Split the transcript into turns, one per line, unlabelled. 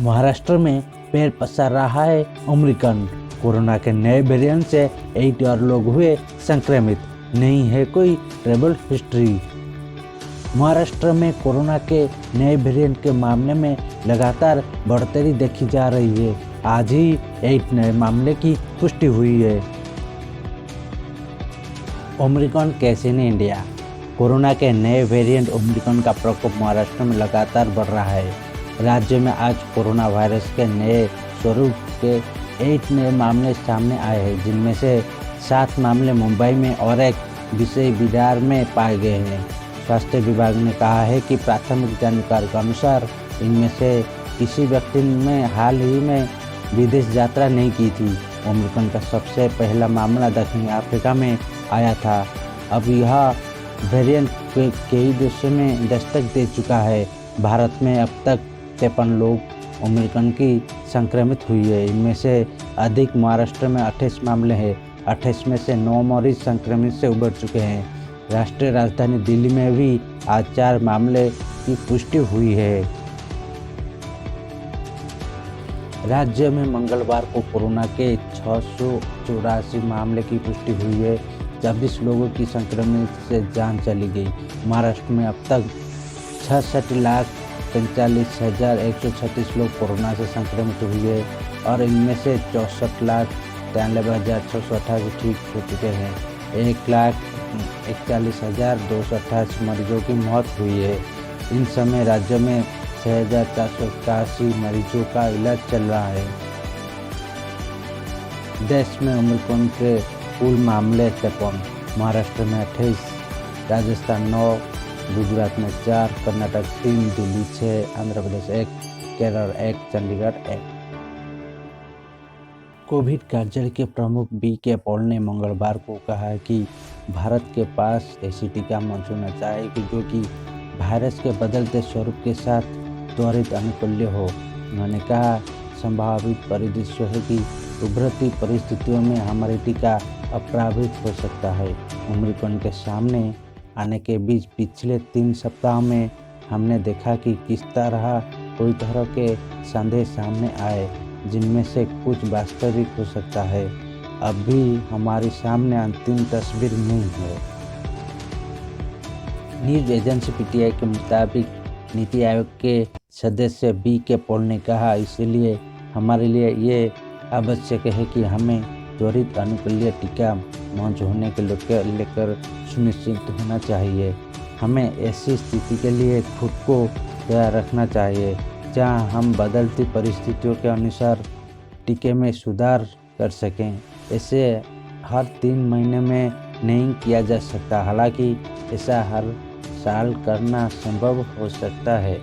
महाराष्ट्र में पैर पसार रहा है ओमिक्रॉन। कोरोना के नए वेरिएंट से 8 और लोग हुए संक्रमित, नहीं है कोई ट्रैवल हिस्ट्री। महाराष्ट्र में कोरोना के नए वेरिएंट के मामले में लगातार बढ़ोतरी देखी जा रही है। आज ही 8 नए मामले की पुष्टि हुई है। Omicron case in India. Corona के नए वेरिएंट ओमिक्रॉन का प्रकोप महाराष्ट्र में लगातार बढ़ रहा है। राज्य में आज कोरोना वायरस के नए स्वरूप के 8 नए मामले सामने आए हैं, जिनमें से 7 मामले मुंबई में और एक विषय बिहार में पाए गए हैं। स्वास्थ्य विभाग ने कहा है कि प्राथमिक जानकारी के अनुसार इनमें से किसी व्यक्ति ने हाल ही में विदेश यात्रा नहीं की थी। ओमिक्रॉन का सबसे पहला मामला दक्षिण अफ्रीका में आया था। अब यह वेरिएंट कई देशों में दस्तक दे चुका है। भारत में अब तक 53 लोग ओमिक्रॉन की संक्रमित हुई है। इनमें से अधिक महाराष्ट्र में 28 मामले हैं। 28 में से 9 मरीज संक्रमित से उबर चुके हैं। राष्ट्रीय राजधानी दिल्ली में भी आज 4 मामले की पुष्टि हुई है। राज्य में मंगलवार को कोरोना के 684 मामले की पुष्टि हुई है। 26 लोगों की संक्रमित से जान चली गई। महाराष्ट्र में अब तक 66,45,136 लोग कोरोना से संक्रमित हुए और इनमें से 64,93,688 ठीक हो चुके हैं। 1,41,288 मरीजों की मौत हुई है। इन समय राज्य में 6,481 मरीजों का इलाज चल रहा है। देश में ओमिक्रॉन के कुल मामले 53, महाराष्ट्र में 28, राजस्थान 9, गुजरात में 4, कर्नाटक 3, दिल्ली 6, आंध्र प्रदेश 1, केरल 1, चंडीगढ़ 1। कोविड कार्यालय के प्रमुख बी.के. पॉल ने मंगलवार को कहा कि भारत के पास ऐसी टीका मौजूद होना चाहिए जो कि वायरस के बदलते स्वरूप के साथ त्वरित अनुकूल्य हो। उन्होंने कहा, संभावित परिदृश्य है कि उभरती परिस्थितियों में हमारी टीका अप्रभावित हो सकता है। ओमिक्रॉन के सामने आने के बीच पिछले 3 सप्ताह में हमने देखा कि किस तरह कई तरह के संदेश सामने आए, जिनमें से कुछ वास्तविक हो सकता है। अब भी हमारे सामने अंतिम तस्वीर नहीं है। न्यूज एजेंसी पीटीआई के मुताबिक नीति आयोग के सदस्य बी.के. पॉल ने कहा, इसलिए हमारे लिए ये आवश्यक है कि हमें त्वरित अनुकूल्य टीका मौजूद होने के लेकर सुनिश्चित होना चाहिए। हमें ऐसी स्थिति के लिए खुद को तैयार रखना चाहिए जहां हम बदलती परिस्थितियों के अनुसार टीके में सुधार कर सकें। इसे हर 3 महीने में नहीं किया जा सकता, हालांकि ऐसा हर साल करना संभव हो सकता है।